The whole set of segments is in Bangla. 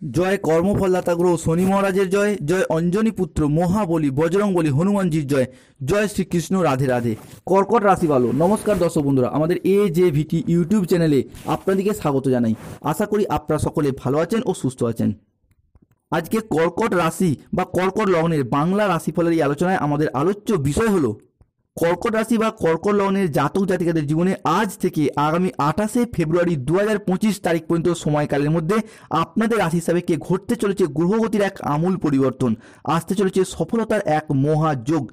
জয় কর্মফলদাতা গ্রহ শনি মহারাজের জয়, জয় অঞ্জনী পুত্র মহাবলী বজরংবলী হনুমানজির জয়, জয় শ্রীকৃষ্ণ, রাধে রাধে। কর্কট রাশি ভালো। নমস্কার দর্শক বন্ধুরা, আমাদের AJVT ইউটিউব চ্যানেলে আপনাদেরকে স্বাগত জানাই। আশা করি আপনারা সকলে ভালো আছেন ও সুস্থ আছেন। আজকে কর্কট রাশি বা কর্কট লগ্নের বাংলা রাশিফলের এই আলোচনায় আমাদের আলোচ্য বিষয় হলো কর্কট রাশি বা কর্কট লগ্নের জাতক জাতিকাদের জীবনে আজ থেকে আগামী 28শে ফেব্রুয়ারি 2025 তারিখ পর্যন্ত সময়কালের মধ্যে আপনাদের রাশি সাপেক্ষে ঘটতে চলেছে গ্রহগতির এক আমূল পরিবর্তন, আসতে চলেছে সফলতার এক মহাযোগ।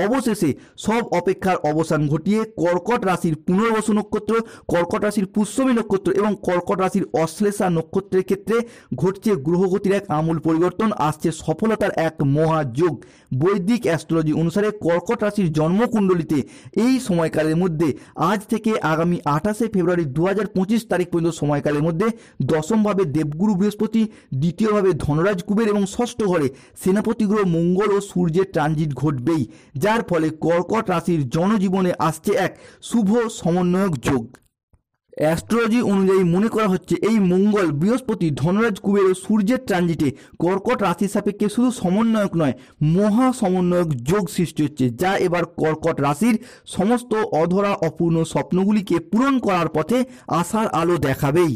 অবশেষে সব অপেক্ষার অবসান ঘটিয়ে কর্কট রাশির পুনর্বসু নক্ষত্র, কর্কট রাশির পুষ্যমী নক্ষত্র এবং কর্কট রাশির অশ্লেষা নক্ষত্রের ক্ষেত্রে ঘটছে গ্রহগতির এক আমূল পরিবর্তন, আসছে সফলতার এক মহাযোগ। বৈদিক অ্যাস্ট্রোলজি অনুসারে কর্কট রাশির জন্মকুণ্ডলিতে এই সময়কালের মধ্যে আজ থেকে আগামী 28শে ফেব্রুয়ারি 2025 তারিখ পর্যন্ত সময়কালের মধ্যে দশমভাবে দেবগুরু বৃহস্পতি, দ্বিতীয়ভাবে ধনরাজ কুবের এবং ষষ্ঠ ঘরে সেনাপতি গ্রহ মঙ্গল ও সূর্যের ট্রানজিট ঘটবেই, যার ফলে কর্কট রাশির জনজীবনে আসছে এক শুভ সমন্বয়ক যোগ। অ্যাস্ট্রোলজি অনুযায়ী মনে করা হচ্ছে এই মঙ্গল, বৃহস্পতি, ধনরাজ কুবের ও সূর্যের ট্রানজিটে কর্কট রাশির সাপেক্ষে শুধু সমন্বয়ক নয়, মহা সমন্বয়ক যোগ সৃষ্টি হচ্ছে, যা এবার কর্কট রাশির সমস্ত অধরা অপূর্ণ স্বপ্নগুলিকে পূরণ করার পথে আশার আলো দেখাবেই।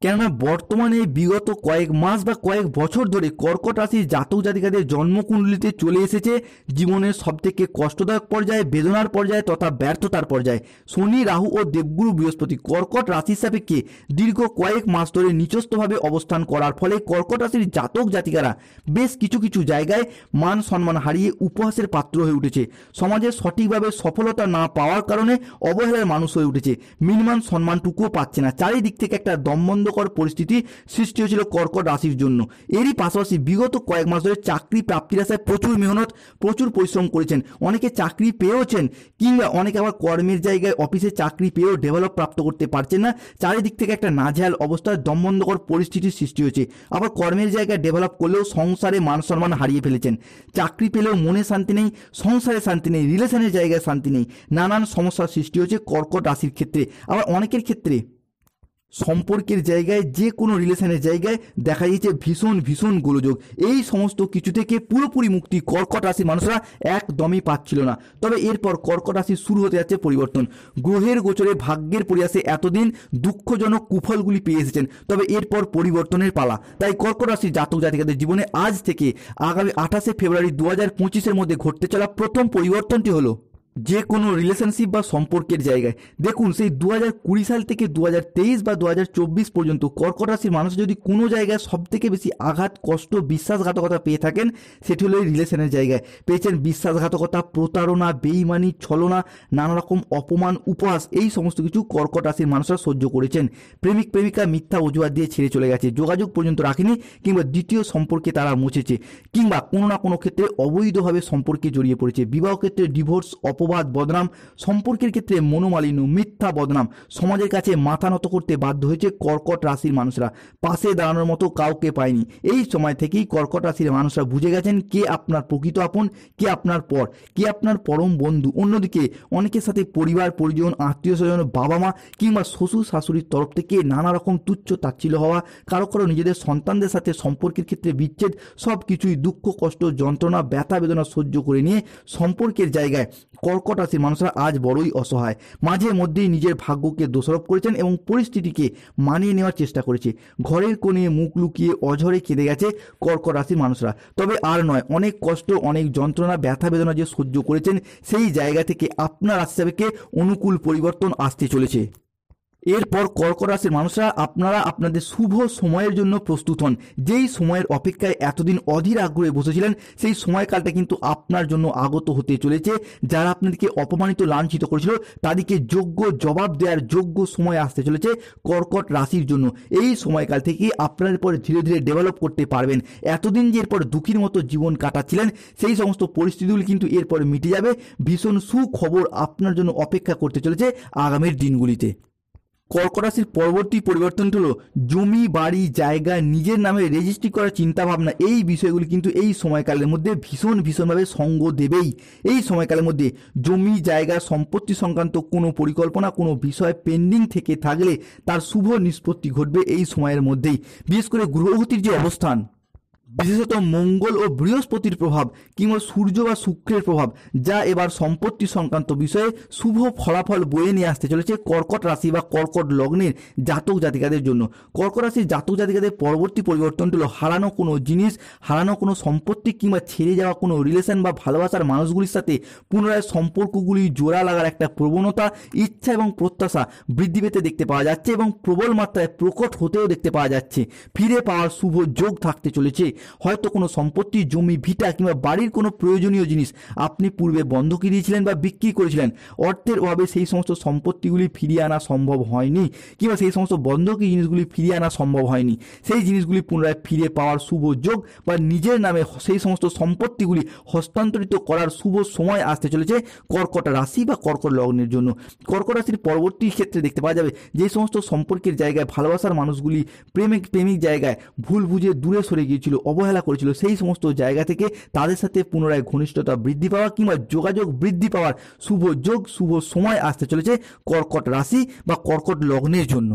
কেননা বর্তমানে বিগত কয়েক মাস বা কয়েক বছর ধরে কর্কট রাশির জাতক জাতিকাদের জন্মকুণ্ডলিতে চলে এসেছে জীবনের সবথেকে কষ্টদায়ক পর্যায়ে, বেদনার পর্যায়ে তথা ব্যর্থতার পর্যায়ে। শনি, রাহু ও দেবগুরু বৃহস্পতি কর্কট রাশির সাপেক্ষে দীর্ঘ কয়েক মাস ধরে নিচস্থভাবে অবস্থান করার ফলে কর্কট রাশির জাতক জাতিকারা বেশ কিছু কিছু জায়গায় মান সম্মান হারিয়ে উপহাসের পাত্র হয়ে উঠেছে। সমাজে সঠিকভাবে সফলতা না পাওয়ার কারণে অবহেলার মানুষ হয়ে উঠেছে, মিনিমাম সম্মানটুকুও পাচ্ছে না। চারিদিক থেকে একটা দমবন্ধকর পরিস্থিতি সৃষ্টি হয়েছিল কর্কট রাশির জন্য। এরই পাশাপাশি বিগত কয়েক মাস ধরে চাকরি প্রাপ্তির আশায় প্রচুর মেহনত, প্রচুর পরিশ্রম করেছেন, অনেকে চাকরি পেয়েওছেন, কিংবা অনেকে আবার কর্মের জায়গায় অফিসে চাকরি পেয়েও ডেভেলপ প্রাপ্ত করতে পারছেন না। চারিদিক থেকে একটা নাজেহাল অবস্থায় দমবন্ধকর পরিস্থিতির সৃষ্টি হয়েছে। আবার কর্মের জায়গায় ডেভেলপ করলেও সংসারে মান সম্মান হারিয়ে ফেলেছেন, চাকরি পেলেও মনে শান্তি নেই, সংসারে শান্তি নেই, রিলেশনের জায়গায় শান্তি নেই, নানান সমস্যার সৃষ্টি হয়েছে কর্কট রাশির ক্ষেত্রে। আবার অনেকের ক্ষেত্রে সম্পর্কের জায়গায়, যে কোনো রিলেশনের জায়গায় দেখা যাচ্ছে ভীষণ ভীষণ গোলযোগ। এই সমস্ত কিছু থেকে পুরোপুরি মুক্তি কর্কট রাশির মানুষরা একদমই পাচ্ছিল না। তবে এরপর কর্কট রাশি শুরু হতে যাচ্ছে পরিবর্তন। গ্রহের গোচরে ভাগ্যের পরিহাসে এতদিন দুঃখজনক কুফলগুলি পেয়ে এসেছেন, তবে এরপর পরিবর্তনের পালা। তাই কর্কট রাশির জাতক জাতিকাদের জীবনে আজ থেকে আগামী 28শে ফেব্রুয়ারি 2025-এর মধ্যে ঘটতে চলা প্রথম পরিবর্তনটি হলো যে কোনো রিলেশনশিপ বা সম্পর্কের জায়গায়। দেখুন, সেই 2020 সাল থেকে 2023 বা 2024 পর্যন্ত কর্কট রাশির মানুষ যদি কোনো জায়গায় সবথেকে বেশি আঘাত, কষ্ট, বিশ্বাসঘাতকতা পেয়ে থাকেন, সেটি হলো এই রিলেশনের জায়গায়। পেয়েছেন বিশ্বাসঘাতকতা, প্রতারণা, বেইমানি, ছলনা, নানা রকম অপমান, উপহাস, এই সমস্ত কিছু কর্কট রাশির মানুষরা সহ্য করেছেন। প্রেমিক প্রেমিকা মিথ্যা অজুহাত দিয়ে ছেড়ে চলে গেছে, যোগাযোগ পর্যন্ত রাখেনি, কিংবা দ্বিতীয় সম্পর্কে তারা মুছেছে, কিংবা কোনো না কোনো ক্ষেত্রে অবৈধভাবে সম্পর্কে জড়িয়ে পড়েছে। বিবাহ ক্ষেত্রে ডিভোর্স, অপবাদ, বদনাম, সম্পর্কের ক্ষেত্রে মনোমালিন্য, মিথ্যা বদনাম, সমাজের কাছে মাথা নত করতে বাধ্য হয়েছে কর্কট রাশির মানুষরা। পাশে দাঁড়ানোর মতো কাউকে পায়নি। এই সময় থেকেই কর্কট রাশির মানুষরা বুঝে গেছেন কে আপনার প্রকৃত আপন, কে আপনার পর, কে আপনার পরম বন্ধু। অন্যদিকে অনেকের সাথে পরিবার পরিজন, আত্মীয় স্বজন, বাবা মা কিংবা শ্বশুর শাশুড়ির তরফ থেকে নানা রকম তুচ্ছ তাচ্ছিল্য হওয়া, কারো কারো নিজেদের সন্তানদের সাথে সম্পর্কের ক্ষেত্রে বিচ্ছেদ, সব কিছুই দুঃখ, কষ্ট, যন্ত্রণা, ব্যথা বেদনা সহ্য করে নিয়ে সম্পর্কের জায়গায় কর্কট রাশির মানুষরা আজ বড়ই অসহায়। মাঝে মধ্যেই নিজের ভাগ্যকে দোষারোপ করেছেন এবং পরিস্থিতিকে মানিয়ে নেওয়ার চেষ্টা করেছে। ঘরের কোণে মুখ লুকিয়ে অঝরে কেঁদে গেছে কর্কট রাশির মানুষরা। তবে আর নয়, অনেক কষ্ট, অনেক যন্ত্রণা, ব্যথা বেদনা যে সহ্য করেছেন, সেই জায়গা থেকে আপনার রাশি সাপেক্ষে অনুকূল পরিবর্তন আসতে চলেছে। এরপর কর্কট রাশির মানুষরা আপনারা আপনাদের শুভ সময়ের জন্য প্রস্তুত হন। যেই সময়ের অপেক্ষায় এতদিন অধীর আগ্রহে বসেছিলেন, সেই সময়কালটা কিন্তু আপনার জন্য আগত হতে চলেছে। যারা আপনাদেরকে অপমানিত, লাঞ্ছিত করেছিল, তাদেরকে যোগ্য জবাব দেওয়ার যোগ্য সময় আসতে চলেছে কর্কট রাশির জন্য। এই সময়কাল থেকে আপনার পরে ধীরে ধীরে ডেভেলপ করতে পারবেন। এতদিন যে এরপর দুঃখীর মতো জীবন কাটাচ্ছিলেন, সেই সমস্ত পরিস্থিতিগুলি কিন্তু এরপরে মিটে যাবে। ভীষণ সুখবর আপনার জন্য অপেক্ষা করতে চলেছে আগামীর দিনগুলিতে। কর্কট রাশির পরবর্তী পরিবর্তনটি হলো জমি বাড়ি জায়গা নিজের নামে রেজিস্ট্রি করার চিন্তাভাবনা। এই বিষয়গুলি কিন্তু এই সময়কালের মধ্যে ভীষণভাবে সঙ্গ দেবেই। এই সময়কালের মধ্যে জমি জায়গা সম্পত্তি সংক্রান্ত কোনো পরিকল্পনা কোনো বিষয় পেন্ডিং থেকে থাকলে তার শুভ নিষ্পত্তি ঘটবে এই সময়ের মধ্যেই। বিশেষ করে গ্রহগতির যে অবস্থান, বিশেষত মঙ্গল ও বৃহস্পতির প্রভাব কিংবা সূর্য বা শুক্রের প্রভাব, যা এবার সম্পত্তি সংক্রান্ত বিষয়ে শুভ ফলাফল বয়ে নিয়ে আসতে চলেছে কর্কট রাশি বা কর্কট লগ্নের জাতক জাতিকাদের জন্য। কর্কট রাশির জাতক জাতিকাদের পরবর্তী পরিবর্তনটি হলো হারানো কোনো জিনিস, হারানো কোনো সম্পত্তি কিংবা ছেড়ে যাওয়া কোনো রিলেশন বা ভালোবাসার মানুষগুলির সাথে পুনরায় সম্পর্কগুলি জোড়া লাগার একটা প্রবণতা, ইচ্ছা এবং প্রত্যাশা বৃদ্ধি পেতে দেখতে পাওয়া যাচ্ছে এবং প্রবল মাত্রায় প্রকট হতেও দেখতে পাওয়া যাচ্ছে। ফিরে পাওয়ার শুভ যোগ থাকতে চলেছে। হয়তো কোনো সম্পত্তি, জমি, ভিটা কিংবা বাড়ির কোনো প্রয়োজনীয় জিনিস আপনি পূর্বে বন্ধকি দিয়েছিলেন বা বিক্রি করেছিলেন, অর্থের অভাবে সেই সমস্ত সম্পত্তিগুলি ফিরিয়ে আনা সম্ভব হয়নি কিংবা সেই সমস্ত বন্ধকি জিনিসগুলি ফিরিয়ে আনা সম্ভব হয়নি। সেই জিনিসগুলি পুনরায় ফিরে পাওয়ার শুভ যোগ বা নিজের নামে সেই সমস্ত সম্পত্তিগুলি হস্তান্তরিত করার শুভ সময় আসতে চলেছে কর্কট রাশি বা কর্কট লগ্নের জন্য। কর্কট রাশির পরবর্তী ক্ষেত্রে দেখতে পাওয়া যাবে যে সমস্ত সম্পর্কের জায়গায় ভালোবাসার মানুষগুলি প্রেমিক জায়গায় ভুল বুঝে দূরে সরে গিয়েছিল, অবহেলা করেছিল, সেই সমস্ত জায়গা থেকে তাদের সাথে পুনরায় ঘনিষ্ঠতা বৃদ্ধি পাওয়া কিংবা যোগাযোগ বৃদ্ধি পাওয়ার শুভ যোগ, শুভ সময় আসতে চলেছে কর্কট রাশি বা কর্কট লগ্নের জন্য।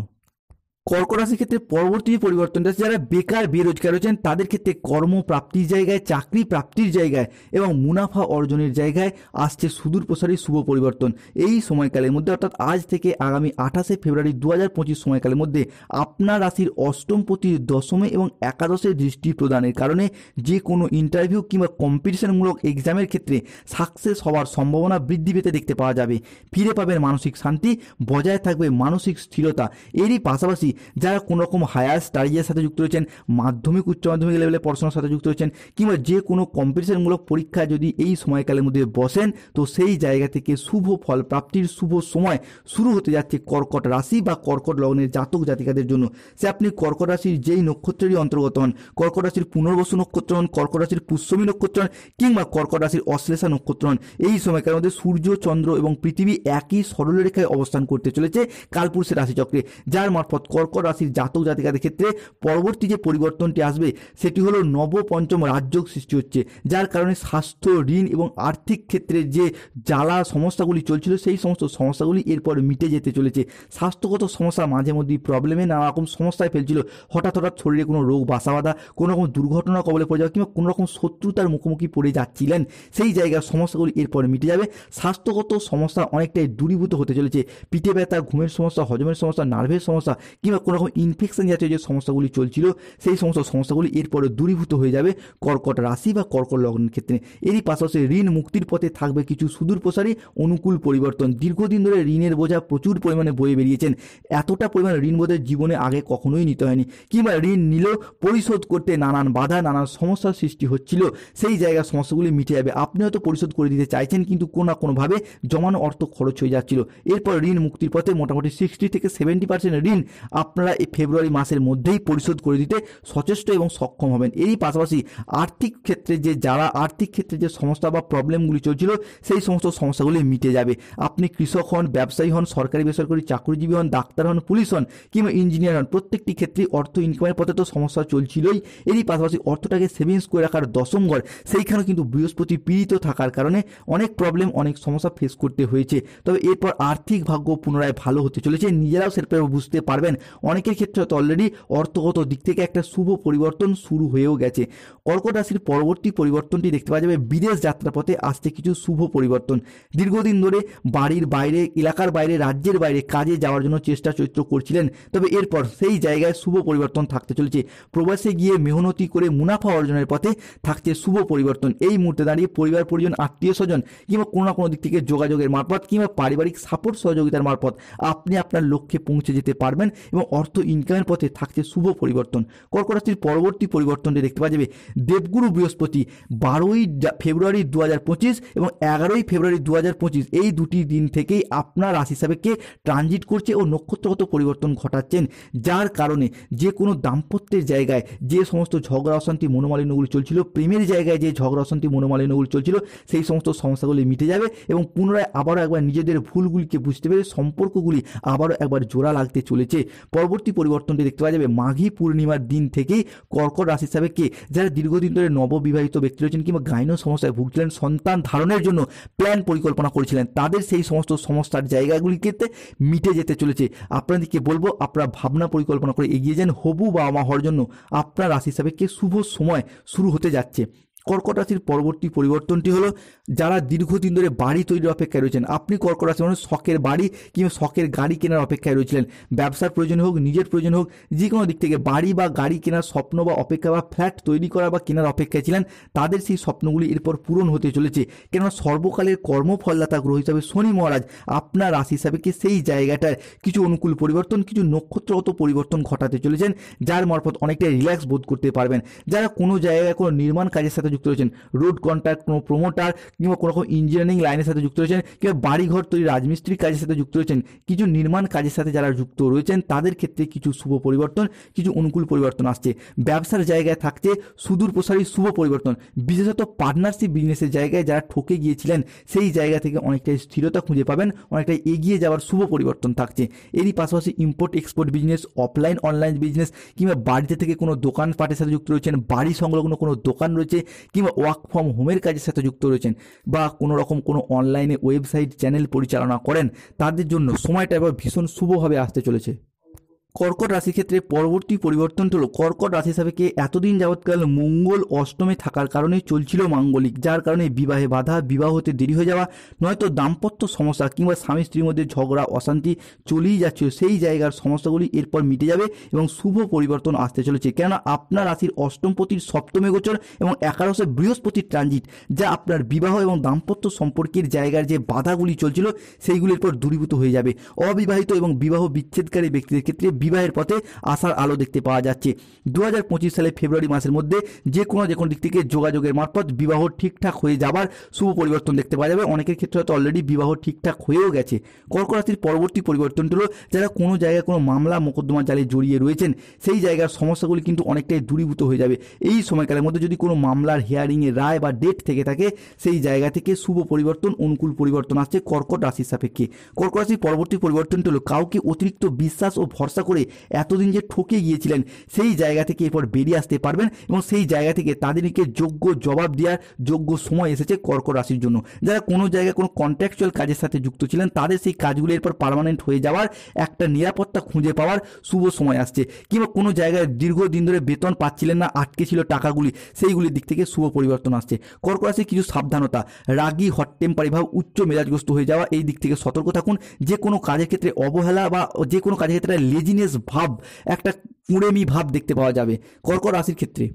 কর্কট রাশির ক্ষেত্রে পরবর্তী পরিবর্তনটা, যারা বেকার বেরোজগার রয়েছেন তাদের ক্ষেত্রে কর্মপ্রাপ্তির জায়গায়, চাকরি প্রাপ্তির জায়গায় এবং মুনাফা অর্জনের জায়গায় আসছে সুদূর প্রসারী শুভ পরিবর্তন। এই সময়কালের মধ্যে অর্থাৎ আজ থেকে আগামী 28শে ফেব্রুয়ারি 2025 সময়কালের মধ্যে আপনার রাশির অষ্টমপতির দশমে এবং একাদশে দৃষ্টি প্রদানের কারণে যে কোনো ইন্টারভিউ কিংবা কম্পিটিশনমূলক এক্সামের ক্ষেত্রে সাকসেস হওয়ার সম্ভাবনা বৃদ্ধি পেতে দেখতে পাওয়া যাবে। ফিরে পাবেন মানসিক শান্তি, বজায় থাকবে মানসিক স্থিরতা। এরই পাশাপাশি যারা কোনো রকম হায়ার স্টাডিজের সাথে যুক্ত রয়েছেন, মাধ্যমিক উচ্চ মাধ্যমিক লেভেলে পড়াশোনার সাথে যুক্ত রয়েছেন কিংবা যে কোনো কম্পিটিশনমূলক পরীক্ষা যদি এই সময়কালের মধ্যে বসেন, তো সেই জায়গা থেকে শুভ ফল প্রাপ্তির শুভ সময় শুরু হতে যাচ্ছে কর্কট রাশি বা কর্কট লগ্নের জাতক জাতিকাদের জন্য। সে আপনি কর্কট রাশির যেই নক্ষত্রেরই অন্তর্গত হন, কর্কট রাশির পুনর্বসু নক্ষত্র হন, কর্কট রাশির পুষ্যমী নক্ষত্র হন কিংবা কর্কট রাশির অশ্লেষা নক্ষত্র হন, এই সময়কালের মধ্যে সূর্য, চন্দ্র এবং পৃথিবী একই সরলরেখায় অবস্থান করতে চলেছে কালপুরুষের রাশিচক্রে, যার মারফত কর্কট রাশির জাতক জাতিকাদের ক্ষেত্রে পরবর্তী যে পরিবর্তনটি আসবে সেটি হলো নবপঞ্চম রাজযোগ সৃষ্টি হচ্ছে, যার কারণে স্বাস্থ্য, ঋণ এবং আর্থিক ক্ষেত্রে যে জ্বালা সমস্যাগুলি চলছিল সেই সমস্ত সমস্যাগুলি এরপর মিটে যেতে চলেছে। স্বাস্থ্যগত সমস্যা মাঝে মধ্যেই প্রবলেমে নানা রকম সমস্যায় ফেলছিল, হঠাৎ শরীরে কোনো রোগ বাসা বাঁধা, কোনো রকম দুর্ঘটনা কবলে পড়ে যাওয়া কিংবা কোনো রকম শত্রুতার মুখোমুখি পড়ে যাচ্ছিলেন, সেই জায়গার সমস্যাগুলি এরপর মিটে যাবে। স্বাস্থ্যগত সমস্যা অনেকটাই দূরীভূত হতে চলেছে। পিঠে ব্যথা, ঘুমের সমস্যা, হজমের সমস্যা, নার্ভের সমস্যা কিংবা কোনো রকম ইনফেকশন জাতীয় যে সমস্যাগুলি চলছিল সেই সমস্ত সমস্যাগুলি এরপরে দূরীভূত হয়ে যাবে কর্কট রাশি বা কর্কট লগ্নের ক্ষেত্রে। এরই পাশাপাশি ঋণ মুক্তির পথে থাকবে কিছু সুদূর প্রসারী অনুকূল পরিবর্তন। দীর্ঘদিন ধরে ঋণের বোঝা প্রচুর পরিমাণে বয়ে বেরিয়েছেন, এতটা পরিমাণে ঋণ বোধের জীবনে আগে কখনোই নিতে হয়নি কিংবা ঋণ নিলেও পরিশোধ করতে নানান বাধা, নানান সমস্যার সৃষ্টি হচ্ছিল, সেই জায়গার সমস্যাগুলি মিটে যাবে। আপনি হয়তো পরিশোধ করে দিতে চাইছেন কিন্তু কোনো না কোনোভাবে জমানো অর্থ খরচ হয়ে যাচ্ছিল, এরপর ঋণ মুক্তির পথে মোটামুটি 60 থেকে 70% ঋণ আপনারা এই ফেব্রুয়ারি মাসের মধ্যেই পরিশোধ করে দিতে সচেষ্ট এবং সক্ষম হবেন। এরই পাশাপাশি আর্থিক ক্ষেত্রে যে সমস্যা বা প্রবলেমগুলি চলছিল সেই সমস্ত সমস্যাগুলি মিটে যাবে। আপনি কৃষক হন, ব্যবসায়ী হন, সরকারি বেসরকারি চাকরিজীবী হন, ডাক্তার হন, পুলিশ হন কিংবা ইঞ্জিনিয়ার হন, প্রত্যেকটি ক্ষেত্রে অর্থ ইনকামের পথে তো সমস্যা চলছিলই। এরই পাশাপাশি অর্থটাকে সেভিংস করে রাখার দশম ঘর, সেইখানেও কিন্তু বৃহস্পতি পীড়িত থাকার কারণে অনেক প্রবলেম, অনেক সমস্যা ফেস করতে হয়েছে। তবে এরপর আর্থিক ভাগ্য পুনরায় ভালো হতে চলেছে, নিজেরাও সেরকম বুঝতে পারবেন। অনেকের ক্ষেত্রে হয়তো অলরেডি অর্থগত দিক থেকে একটা শুভ পরিবর্তন শুরু হয়েও গেছে। কর্কট রাশির পরবর্তী পরিবর্তনটি দেখতে পাওয়া যাবে বিদেশ যাত্রা পথে আসছে কিছু শুভ পরিবর্তন। দীর্ঘদিন ধরে বাড়ির বাইরে, এলাকার বাইরে, রাজ্যের বাইরে কাজে যাওয়ার জন্য চেষ্টা চরিত্র করছিলেন, তবে এরপর সেই জায়গায় শুভ পরিবর্তন থাকতে চলেছে। প্রবাসে গিয়ে মেহনতি করে মুনাফা অর্জনের পথে থাকছে শুভ পরিবর্তন। এই মুহূর্তে দাঁড়িয়ে পরিবার পরিজন, আত্মীয় স্বজন কিংবা কোনো না কোনো দিক থেকে যোগাযোগের মারফত কিংবা পারিবারিক সাপোর্ট সহযোগিতার মারফত আপনি আপনার লক্ষ্যে পৌঁছে যেতে পারবেন এবং এবং অর্থ ইনকামের পথে থাকছে শুভ পরিবর্তন। কর্কট রাশির পরবর্তী পরিবর্তনটি দেখতে পাওয়া যাবে দেবগুরু বৃহস্পতি 12ই ফেব্রুয়ারি 2025 এবং 11ই ফেব্রুয়ারি 2025 এই দুটি দিন থেকেই আপনার রাশি সাপেক্ষে ট্রানজিট করছে ও নক্ষত্রগত পরিবর্তন ঘটাচ্ছেন, যার কারণে যে কোনো দাম্পত্যের জায়গায় যে সমস্ত ঝগড়া অশান্তি মনোমালিন্যগুলি চলছিল, প্রেমের জায়গায় যে ঝগড়া অশান্তি মনোমালিন্যগুলি চলছিল, সেই সমস্ত সমস্যাগুলি মিটে যাবে এবং পুনরায় আবারও একবার নিজেদের ভুলগুলিকে বুঝতে পেরে সম্পর্কগুলি আবারও একবার জোড়া লাগতে চলেছে। পরবর্তী পরিবর্তনটি দেখতে পাওয়া যাবে মাঘী পূর্ণিমার দিন থেকেই কর্কট রাশি সাপেক্ষে যারা দীর্ঘদিন ধরে নববিবাহিত ব্যক্তি রয়েছেন কিংবা গাইনো সমস্যায় ভুগছিলেন, সন্তান ধারণের জন্য প্ল্যান পরিকল্পনা করেছিলেন, তাদের সেই সমস্ত সমস্যার জায়গাগুলিকে মিটে যেতে চলেছে। আপনাদেরকে বলবো আপনারা ভাবনা পরিকল্পনা করে এগিয়ে যান। হবু বাবা মা হওয়ার জন্য আপনার রাশি সাপেক্ষে শুভ সময় শুরু হতে যাচ্ছে। কর্কট রাশির পরবর্তী পরিবর্তনটি হলো যারা দীর্ঘদিন ধরে বাড়ি তৈরির অপেক্ষায় রয়েছেন। আপনি কর্কট রাশি মানুষ শখের বাড়ি কিংবা শখের গাড়ি কেনার অপেক্ষায় রয়েছিলেন। ব্যবসার প্রয়োজন হোক, নিজের প্রয়োজন হোক, যে কোনো দিক থেকে বাড়ি বা গাড়ি কেনার স্বপ্ন বা অপেক্ষা বা ফ্ল্যাট তৈরি করা বা কেনার অপেক্ষায় ছিলেন, তাদের সেই স্বপ্নগুলি এরপর পূরণ হতে চলেছে। কেননা সর্বকালের কর্মফলদাতা গ্রহ হিসাবে শনি মহারাজ আপনার রাশি সাপেক্ষে সেই জায়গাটার কিছু অনুকূল পরিবর্তন, কিছু নক্ষত্রগত পরিবর্তন ঘটাতে চলেছেন, যার মারফত অনেকটা রিল্যাক্স বোধ করতে পারবেন। যারা কোনো জায়গায় কোনো নির্মাণ কাজের সাথে যুক্ত রয়েছেন, রোড কন্ট্রাক্ট, কোনো প্রমোটার কিংবা কোনো রকম ইঞ্জিনিয়ারিং লাইনের সাথে যুক্ত রয়েছেন কিংবা বাড়িঘর তৈরি রাজমিস্ত্রি কাজের সাথে যুক্ত রয়েছেন, কিছু নির্মাণ কাজের সাথে যারা যুক্ত রয়েছেন তাদের ক্ষেত্রে কিছু শুভ পরিবর্তন, কিছু অনুকূল পরিবর্তন আসছে। ব্যবসার জায়গায় থাকছে সুদূর প্রসারী শুভ পরিবর্তন। বিশেষত পার্টনারশিপ বিজনেসের জায়গায় যারা ঠকে গিয়েছিলেন সেই জায়গা থেকে অনেকটাই স্থিরতা খুঁজে পাবেন, অনেকটাই এগিয়ে যাওয়ার শুভ পরিবর্তন থাকছে। এরই পাশাপাশি import export business, offline online business কিংবা বাড়িতে থেকে কোনো দোকানপাটের সাথে যুক্ত রয়েছেন, বাড়ি সংলগ্ন কোনো দোকান রয়েছে কিংবা ওয়ার্ক ফ্রম হোমের কাজের সাথে যুক্ত রয়েছেন বা কোনো রকম কোনো অনলাইনে ওয়েবসাইট চ্যানেল পরিচালনা করেন, তাদের জন্য সময়টা এবার ভীষণ শুভভাবে আসতে চলেছে। কর্কট রাশির ক্ষেত্রে পরবর্তী পরিবর্তনটা হলো কর্কট রাশি সাপেক্ষে এতদিন যাবৎকাল মঙ্গল অষ্টমে থাকার কারণে চলছিল মাঙ্গলিক, যার কারণে বিবাহে বাধা, বিবাহ হতে দেরি হয়ে যাওয়া, নয়তো দাম্পত্য সমস্যা কিংবা স্বামী স্ত্রীর মধ্যে ঝগড়া অশান্তি চলেই যাচ্ছিল, সেই জায়গার সমস্যাগুলি এরপর মিটে যাবে এবং শুভ পরিবর্তন আসতে চলেছে। কেননা আপনার রাশির অষ্টমপতির সপ্তমে গোচর এবং একাদশে বৃহস্পতির ট্রানজিট, যা আপনার বিবাহ এবং দাম্পত্য সম্পর্কের জায়গার যে বাধাগুলি চলছিল সেইগুলির পর দূরীভূত হয়ে যাবে। অবিবাহিত এবং বিবাহ বিচ্ছেদকারী ব্যক্তিদের ক্ষেত্রে বিবাহের পথে আসার আলো দেখতে পাওয়া যাচ্ছে। 2025 সালে ফেব্রুয়ারি মাসের মধ্যে যে কোনো দিক থেকে যোগাযোগের মারফত বিবাহ ঠিকঠাক হয়ে যাবার শুভ পরিবর্তন দেখতে পাওয়া যাবে। অনেকের ক্ষেত্রে হয়তো অলরেডি বিবাহ ঠিকঠাক হয়েও গেছে। কর্কট রাশির পরবর্তী পরিবর্তনটি হলো যারা কোনো জায়গায় কোনো মামলা মোকদ্দমা জালে জড়িয়ে রয়েছেন, সেই জায়গার সমস্যাগুলি কিন্তু অনেকটাই দূরীভূত হয়ে যাবে। এই সময়কালের মধ্যে যদি কোনো মামলার হিয়ারিংয়ের রায় বা ডেট থেকে থাকে, সেই জায়গা থেকে শুভ পরিবর্তন, অনুকূল পরিবর্তন আসছে কর্কট রাশির সাপেক্ষে। কর্কট রাশির পরবর্তী পরিবর্তনটি হলো কাউকে অতিরিক্ত বিশ্বাস ও ভরসা করে এতদিন যে ঠকে গিয়েছিলেন, সেই জায়গা থেকে এরপর বেরিয়ে আসতে পারবেন এবং সেই জায়গা থেকে তাদেরকে যোগ্য জবাব দেওয়ার যোগ্য সময় এসেছে কর্কট রাশির জন্য। যারা কোনো জায়গায় কোনো কন্ট্রাকচুয়াল কাজের সাথে যুক্ত ছিলেন, তাদের সেই কাজগুলো এরপর পার্মানেন্ট হয়ে যাওয়ার একটা নিরাপত্তা খুঁজে পাওয়ার শুভ সময় আসছে। কিংবা কোনো জায়গায় দীর্ঘদিন ধরে বেতন পাচ্ছিলেন না, আটকে ছিল টাকাগুলি, সেইগুলির দিক থেকে শুভ পরিবর্তন আসছে। কর্কট রাশির কিছু সাবধানতা, রাগী, হট টেম্পারি ভাব, উচ্চ মেজাজগ্রস্ত হয়ে যাওয়া, এই দিক থেকে সতর্ক থাকুন। যে কোনো কাজের ক্ষেত্রে অবহেলা বা যে কোনো কাজের ক্ষেত্রে লেজিনেস ভাব, একটা কুঁড়েমি ভাব দেখতে পাওয়া যাবে কর্কট রাশির ক্ষেত্রে।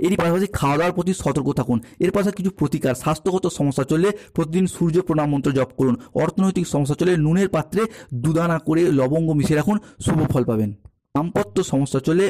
এরই পাশাপাশি খাওয়া দাওয়ার প্রতি সতর্ক থাকুন। এর পাশাপাশি কিছু প্রতিকার, স্বাস্থ্যগত সমস্যা চললে প্রতিদিন সূর্য প্রণাম মন্ত্র জপ করুন। অর্থনৈতিক সমস্যা চলে নুনের পাত্রে দুদানা করে লবঙ্গ মিশিয়ে রাখুন, শুভ ফল পাবেন। দাম্পত্য সমস্যা চলে